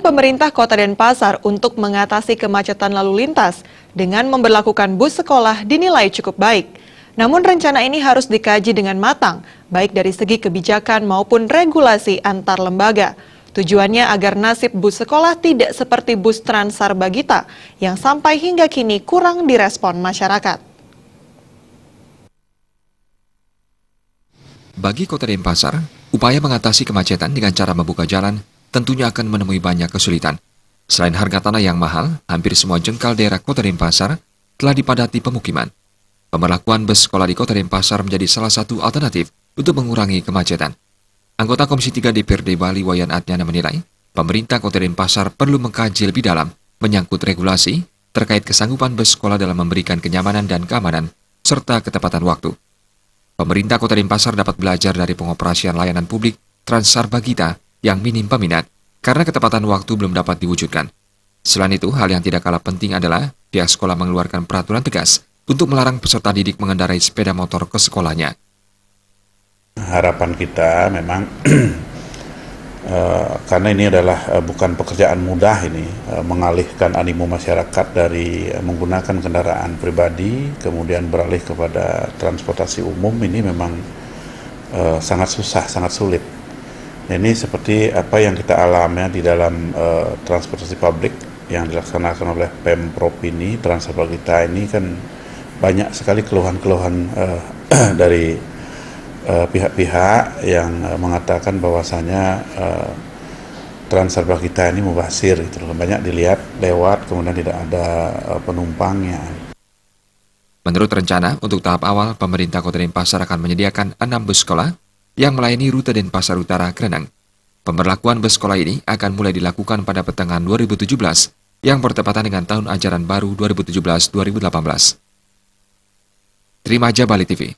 Komitmen pemerintah Kota Denpasar untuk mengatasi kemacetan lalu lintas dengan memberlakukan bus sekolah dinilai cukup baik. Namun rencana ini harus dikaji dengan matang, baik dari segi kebijakan maupun regulasi antar lembaga. Tujuannya agar nasib bus sekolah tidak seperti bus Transarbagita yang sampai hingga kini kurang direspon masyarakat. Bagi Kota Denpasar, upaya mengatasi kemacetan dengan cara membuka jalan tentunya akan menemui banyak kesulitan. Selain harga tanah yang mahal, hampir semua jengkal daerah Kota Denpasar telah dipadati pemukiman. Pemberlakuan bus sekolah di Kota Denpasar menjadi salah satu alternatif untuk mengurangi kemacetan. Anggota Komisi 3 DPRD Bali Wayan Adnyana menilai, pemerintah Kota Denpasar perlu mengkaji lebih dalam menyangkut regulasi terkait kesanggupan bus sekolah dalam memberikan kenyamanan dan keamanan, serta ketepatan waktu. Pemerintah Kota Denpasar dapat belajar dari pengoperasian layanan publik Transarbagita yang minim peminat karena ketepatan waktu belum dapat diwujudkan. Selain itu, hal yang tidak kalah penting adalah pihak sekolah mengeluarkan peraturan tegas untuk melarang peserta didik mengendarai sepeda motor ke sekolahnya. Harapan kita memang karena ini adalah bukan pekerjaan mudah ini, mengalihkan animo masyarakat dari menggunakan kendaraan pribadi kemudian beralih kepada transportasi umum ini memang sangat susah, sangat sulit. Ini seperti apa yang kita alami di dalam transportasi publik yang dilaksanakan oleh Pemprov ini, Transarbagita ini kan banyak sekali keluhan-keluhan dari pihak-pihak yang mengatakan bahwasanya Transarbagita ini mubazir, gitu. Banyak dilihat lewat kemudian tidak ada penumpangnya. Menurut rencana, untuk tahap awal, pemerintah Kota Denpasar akan menyediakan 6 bus sekolah yang melayani rute Denpasar Utara Kreneng. Pemberlakuan bus sekolah ini akan mulai dilakukan pada pertengahan 2017 yang bertepatan dengan tahun ajaran baru 2017-2018. Terima Bali TV.